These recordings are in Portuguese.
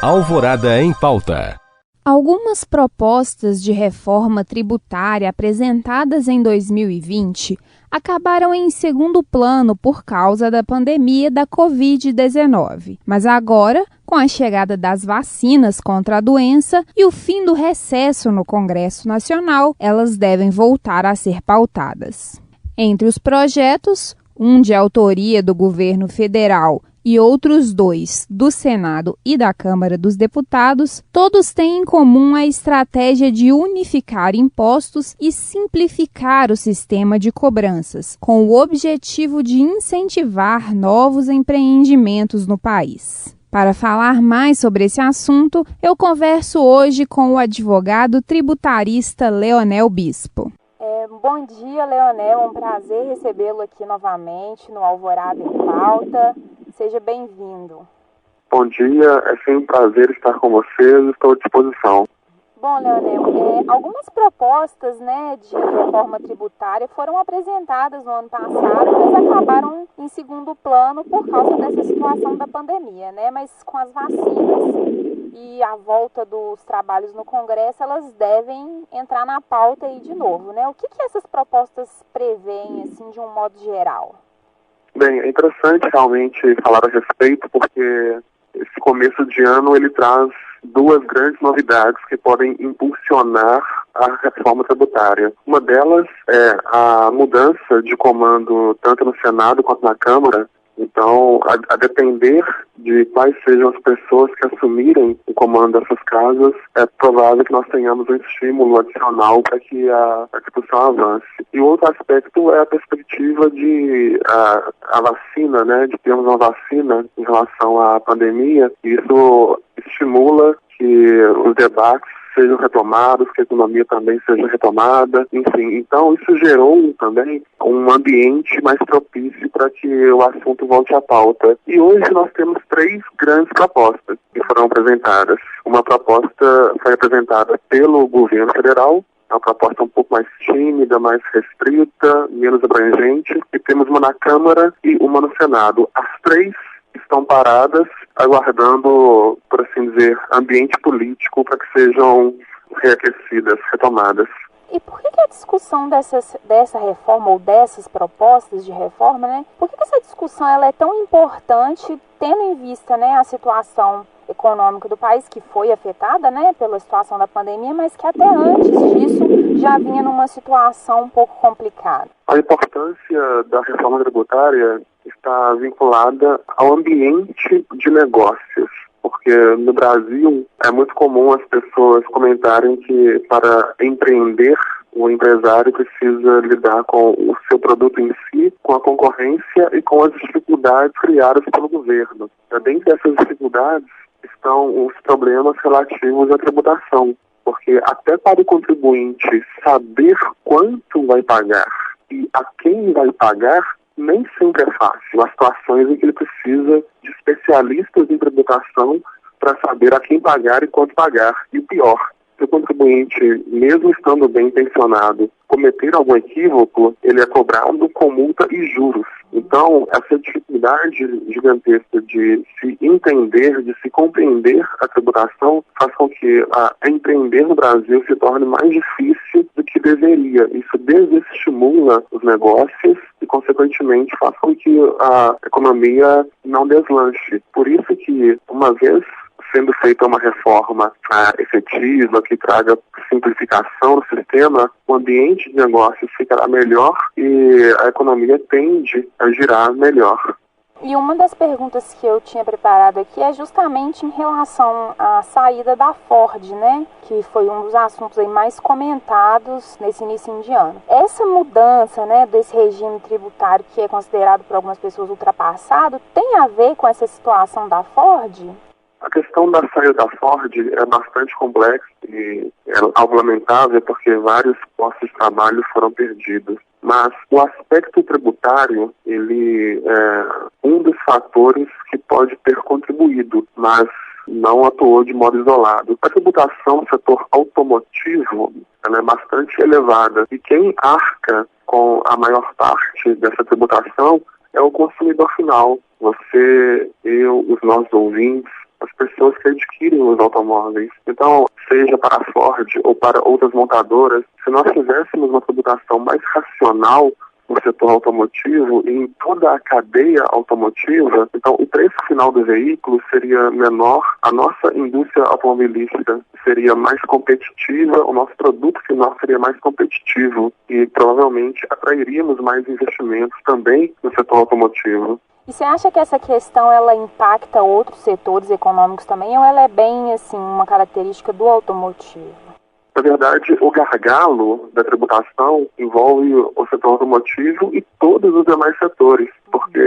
Alvorada em Pauta. Algumas propostas de reforma tributária apresentadas em 2020 acabaram em segundo plano por causa da pandemia da Covid-19. Mas agora, com a chegada das vacinas contra a doença e o fim do recesso no Congresso Nacional, elas devem voltar a ser pautadas. Entre os projetos, um de autoria do governo federal e outros dois do Senado e da Câmara dos Deputados, todos têm em comum a estratégia de unificar impostos e simplificar o sistema de cobranças, com o objetivo de incentivar novos empreendimentos no país. Para falar mais sobre esse assunto, eu converso hoje com o advogado tributarista Leonel Bispo. Bom dia, Leonel. É um prazer recebê-lo aqui novamente no Alvorada em Pauta. Seja bem-vindo. Bom dia, é sempre um prazer estar com vocês, estou à disposição. Bom, Leonel, algumas propostas de reforma tributária foram apresentadas no ano passado, mas acabaram em segundo plano por causa dessa situação da pandemia, Mas com as vacinas e a volta dos trabalhos no Congresso, elas devem entrar na pauta aí de novo, O que essas propostas prevêem, assim, de um modo geral? Bem, é interessante realmente falar a respeito, porque esse começo de ano ele traz duas grandes novidades que podem impulsionar a reforma tributária. Uma delas é a mudança de comando tanto no Senado quanto na Câmara. Então, a depender de quais sejam as pessoas que assumirem o comando dessas casas, é provável que nós tenhamos um estímulo adicional para que a discussão avance. E o outro aspecto é a perspectiva de a vacina, de termos uma vacina em relação à pandemia. Isso estimula que os debates sejam retomados, que a economia também seja retomada, enfim. Então, isso gerou também um ambiente mais propício para que o assunto volte à pauta. E hoje nós temos três grandes propostas que foram apresentadas. Uma proposta foi apresentada pelo governo federal, uma proposta um pouco mais tímida, mais restrita, menos abrangente, e temos uma na Câmara e uma no Senado. As três estão paradas, aguardando, por assim dizer, ambiente político para que sejam reaquecidas, retomadas. E por que a discussão dessa reforma ou dessas propostas de reforma, por que essa discussão ela é tão importante, tendo em vista a situação econômica do país, que foi afetada pela situação da pandemia, mas que até antes disso já vinha numa situação um pouco complicada? A importância da reforma tributária está vinculada ao ambiente de negócios, porque no Brasil é muito comum as pessoas comentarem que para empreender, o empresário precisa lidar com o seu produto em si, com a concorrência e com as dificuldades criadas pelo governo. Dentre essas dificuldades estão os problemas relativos à tributação, porque até para o contribuinte saber quanto vai pagar e a quem vai pagar, nem sempre é fácil. Há situações em que ele precisa de especialistas em tributação para saber a quem pagar e quanto pagar. E o pior, se o contribuinte, mesmo estando bem intencionado, cometer algum equívoco, ele é cobrado com multa e juros. Então, essa dificuldade gigantesca de se entender, de se compreender a tributação, faz com que empreender no Brasil se torne mais difícil do que deveria. Isso desestimula os negócios e, consequentemente, faz com que a economia não deslanche. Por isso que, uma vez sendo feita uma reforma efetiva, que traga simplificação no sistema, o ambiente de negócios ficará melhor e a economia tende a girar melhor. E uma das perguntas que eu tinha preparado aqui é justamente em relação à saída da Ford, que foi um dos assuntos aí mais comentados nesse início de ano. Essa mudança, desse regime tributário que é considerado por algumas pessoas ultrapassado, tem a ver com essa situação da Ford? A questão da saída da Ford é bastante complexa e é algo lamentável porque vários postos de trabalho foram perdidos. Mas o aspecto tributário, ele é um dos fatores que pode ter contribuído, mas não atuou de modo isolado. A tributação no setor automotivo ela é bastante elevada e quem arca com a maior parte dessa tributação é o consumidor final. Você, eu, os nossos ouvintes. as pessoas que adquirem os automóveis. Então, seja para a Ford ou para outras montadoras, se nós tivéssemos uma tributação mais racional no setor automotivo e em toda a cadeia automotiva, então o preço final do veículo seria menor, a nossa indústria automobilística seria mais competitiva, o nosso produto final seria mais competitivo e provavelmente atrairíamos mais investimentos também no setor automotivo. E você acha que essa questão ela impacta outros setores econômicos também ou ela é bem assim uma característica do automotivo? Na verdade, o gargalo da tributação envolve o setor automotivo e todos os demais setores, porque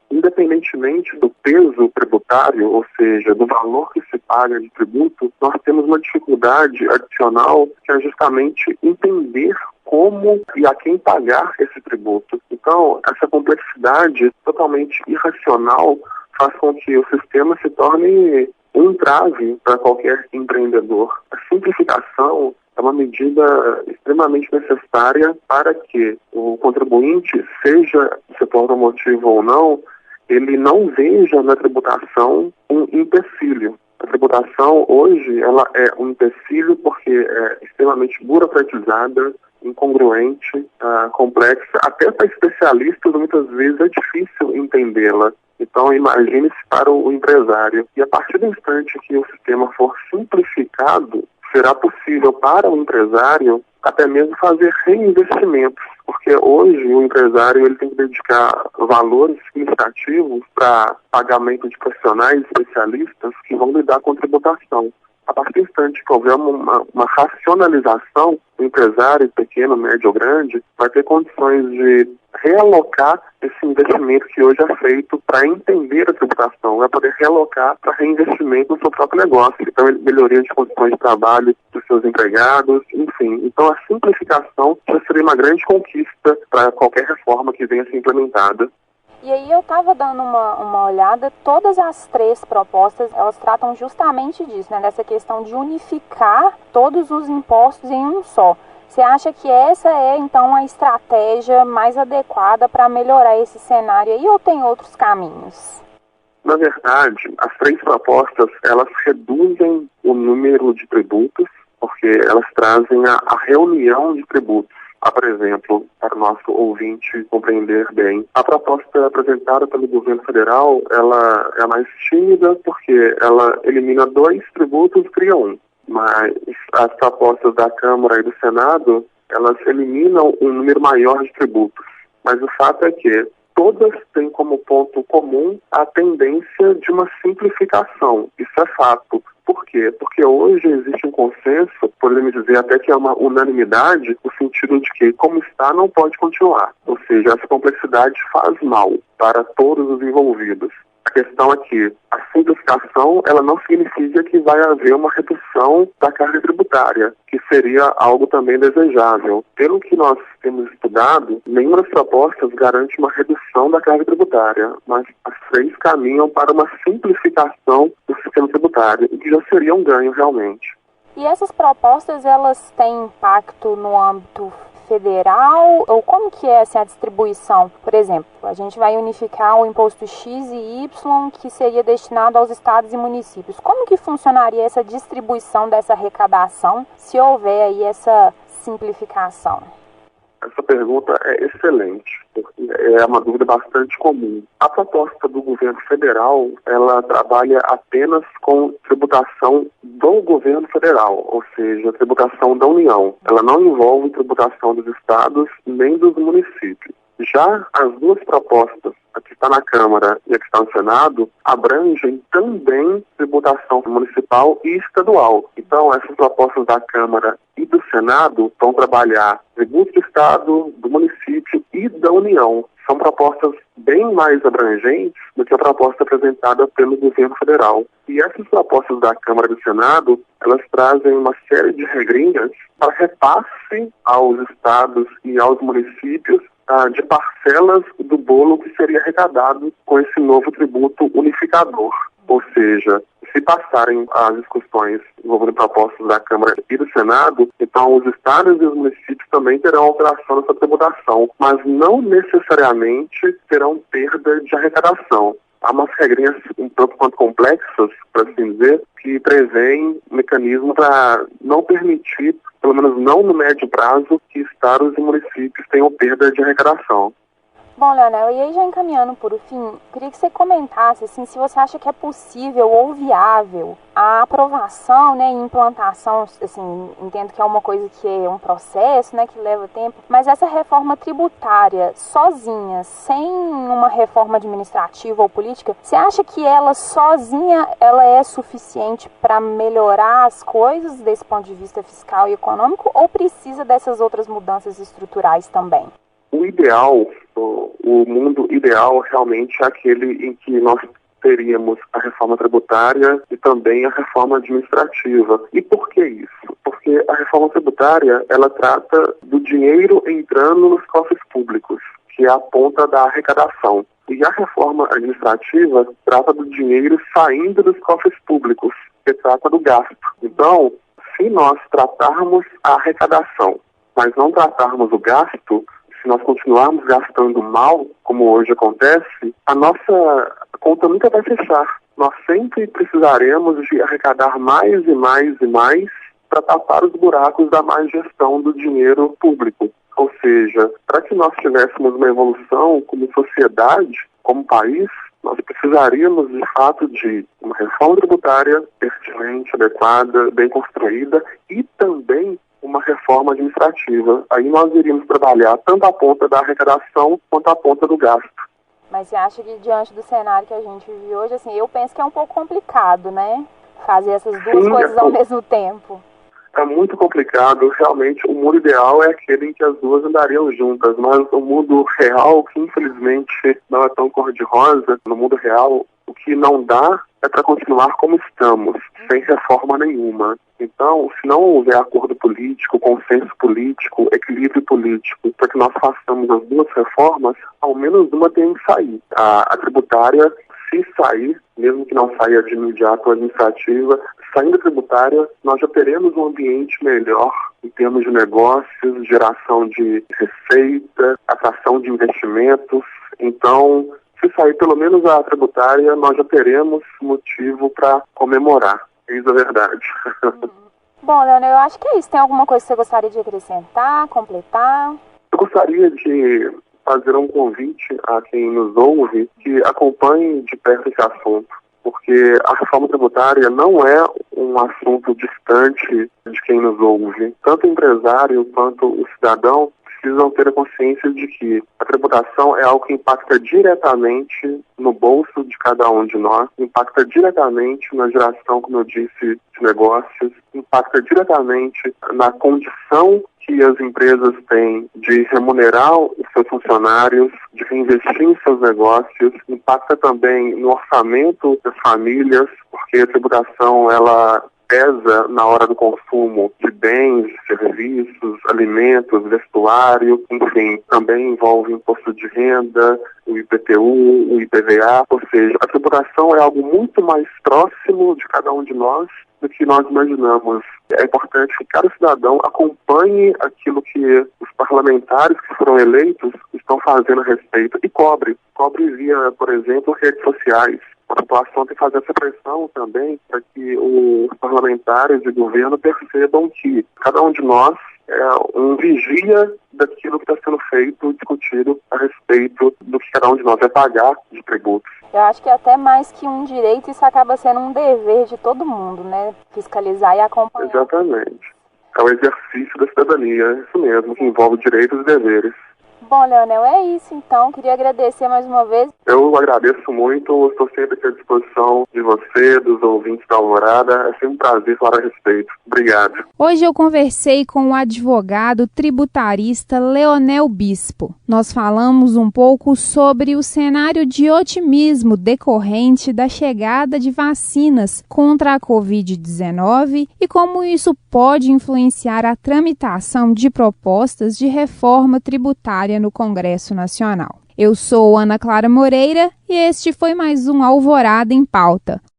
independentemente do peso tributário, ou seja, do valor que se paga de tributo, nós temos uma dificuldade adicional que é justamente entender como e a quem pagar esse tributo. Então, essa complexidade totalmente irracional faz com que o sistema se torne um entrave para qualquer empreendedor. A simplificação é uma medida extremamente necessária para que o contribuinte, seja do setor automotivo ou não, ele não veja na tributação um empecilho. A tributação hoje ela é um empecilho porque é extremamente burocratizada, incongruente, complexa. Até para especialistas muitas vezes é difícil entendê-la. Então, imagine-se para o empresário. E a partir do instante que o sistema for simplificado, será possível para o empresário até mesmo fazer reinvestimentos. Porque hoje o empresário ele tem que dedicar valores significativos para pagamento de profissionais especialistas que vão lidar com tributação. A partir do instante que houver uma racionalização, o empresário pequeno, médio ou grande vai ter condições de realocar esse investimento que hoje é feito para entender a tributação, vai poder realocar para reinvestimento no seu próprio negócio. Então, melhoria de condições de trabalho dos seus empregados, enfim. Então, a simplificação já seria uma grande conquista para qualquer reforma que venha a ser implementada. E aí eu estava dando uma olhada, todas as 3 propostas, elas tratam justamente disso, né? Dessa questão de unificar todos os impostos em um só. Você acha que essa é, então, a estratégia mais adequada para melhorar esse cenário aí ou tem outros caminhos? Na verdade, as 3 propostas, elas reduzem o número de tributos, porque elas trazem a reunião de tributos. Por exemplo, para o nosso ouvinte compreender bem, a proposta apresentada pelo governo federal, ela é mais tímida porque ela elimina 2 tributos e cria um. Mas as propostas da Câmara e do Senado, elas eliminam um número maior de tributos. Mas o fato é que todas têm como ponto comum a tendência de uma simplificação. Isso é fato. Por quê? Porque hoje existe um consenso, podemos dizer até que é uma unanimidade, no sentido de que, como está, não pode continuar. Ou seja, essa complexidade faz mal para todos os envolvidos. A questão é que a simplificação, ela não significa que vai haver uma redução da carga tributária, que seria algo também desejável. Pelo que nós temos estudado, nenhuma das propostas garante uma redução da carga tributária, mas as 3 caminham para uma simplificação do sistema tributário, o que já seria um ganho realmente. E essas propostas, elas têm impacto no âmbito federal, ou como que é assim, a distribuição? Por exemplo, a gente vai unificar o imposto X e Y, que seria destinado aos estados e municípios. Como que funcionaria essa distribuição dessa arrecadação, se houver aí essa simplificação? Essa pergunta é excelente, porque é uma dúvida bastante comum. A proposta do governo federal, ela trabalha apenas com tributação do governo federal, ou seja, tributação da União. Ela não envolve tributação dos estados nem dos municípios. Já as 2 propostas, a que está na Câmara e a que está no Senado, abrangem também tributação municipal e estadual. Então, essas propostas da Câmara e do Senado vão trabalhar tributo do Estado, do município e da União. São propostas bem mais abrangentes do que a proposta apresentada pelo governo federal. E essas propostas da Câmara e do Senado, elas trazem uma série de regrinhas para repasse aos estados e aos municípios de parcelas do bolo que seria arrecadado com esse novo tributo unificador. Ou seja, se passarem as discussões envolvendo propostas da Câmara e do Senado, então os estados e os municípios também terão alteração nessa tributação, mas não necessariamente terão perda de arrecadação. há umas regrinhas um tanto quanto complexas, por assim dizer, que prevêem um mecanismo para não permitir, pelo menos não no médio prazo, que estados e municípios tenham perda de arrecadação. Bom, Leonel, e aí já encaminhando por o fim, queria que você comentasse assim, se você acha que é possível ou viável a aprovação, né, e implantação, assim, entendo que é uma coisa que é um processo, né, que leva tempo, mas essa reforma tributária sozinha, sem uma reforma administrativa ou política, você acha que ela sozinha ela é suficiente para melhorar as coisas desse ponto de vista fiscal e econômico ou precisa dessas outras mudanças estruturais também? O ideal, o mundo ideal realmente é aquele em que nós teríamos a reforma tributária e também a reforma administrativa. E por que isso? Porque a reforma tributária, ela trata do dinheiro entrando nos cofres públicos, que é a ponta da arrecadação. E a reforma administrativa trata do dinheiro saindo dos cofres públicos, que trata do gasto. Então, se nós tratarmos a arrecadação, mas não tratarmos o gasto, se nós continuarmos gastando mal, como hoje acontece, a nossa conta nunca vai fechar. Nós sempre precisaremos de arrecadar mais e mais e mais para tapar os buracos da má gestão do dinheiro público. Ou seja, para que nós tivéssemos uma evolução como sociedade, como país, nós precisaríamos, de fato, de uma reforma tributária pertinente, adequada, bem construída e também uma reforma administrativa. Aí nós iríamos trabalhar tanto a ponta da arrecadação quanto a ponta do gasto. Mas você acha que diante do cenário que a gente vive hoje, assim, eu penso que é um pouco complicado, né? Fazer essas duas coisas ao mesmo tempo. É muito complicado. Realmente, o mundo ideal é aquele em que as duas andariam juntas, mas o mundo real, que infelizmente não é tão cor-de-rosa, no mundo real, o que não dá é para continuar como estamos, sem reforma nenhuma. Então, se não houver acordo político, consenso político, equilíbrio político, para que nós façamos as duas reformas, ao menos uma tem que sair. A tributária, se sair, mesmo que não saia de imediato a administrativa, saindo a tributária, nós já teremos um ambiente melhor em termos de negócios, geração de receita, atração de investimentos. Então, se sair pelo menos a tributária, nós já teremos motivo para comemorar. Isso é verdade. Bom, Leonel, eu acho que é isso. Tem alguma coisa que você gostaria de acrescentar, completar? Eu gostaria de fazer um convite a quem nos ouve que acompanhe de perto esse assunto, porque a reforma tributária não é um assunto distante de quem nos ouve. Tanto o empresário quanto o cidadão precisam ter a consciência de que a tributação é algo que impacta diretamente no bolso de cada um de nós, impacta diretamente na geração, como eu disse, de negócios, impacta diretamente na condição que as empresas têm de remunerar os seus funcionários, de reinvestir em seus negócios, impacta também no orçamento das famílias, porque a tributação, ela pesa na hora do consumo de bens, serviços, alimentos, vestuário, enfim, também envolve imposto de renda, o IPTU, o IPVA, ou seja, a tributação é algo muito mais próximo de cada um de nós do que nós imaginamos. É importante que cada cidadão acompanhe aquilo que os parlamentares que foram eleitos estão fazendo a respeito e cobre via, por exemplo, redes sociais. A população tem que fazer essa pressão também para que os parlamentares e o governo percebam que cada um de nós é um vigia daquilo que está sendo feito, discutido a respeito do que cada um de nós vai pagar de tributos. Eu acho que até mais que um direito, isso acaba sendo um dever de todo mundo, né? Fiscalizar e acompanhar. Exatamente. É o exercício da cidadania, é isso mesmo, que envolve direitos e deveres. Bom, Leonel, é isso então. Queria agradecer mais uma vez. Eu agradeço muito, estou sempre aqui à disposição de você, dos ouvintes da Alvorada. É sempre um prazer falar a respeito. Obrigado. Hoje eu conversei com o advogado tributarista Leonel Bispo. Nós falamos um pouco sobre o cenário de otimismo decorrente da chegada de vacinas contra a Covid-19 e como isso pode influenciar a tramitação de propostas de reforma tributária no Congresso Nacional. Eu sou Ana Clara Moreira e este foi mais um Alvorada em Pauta.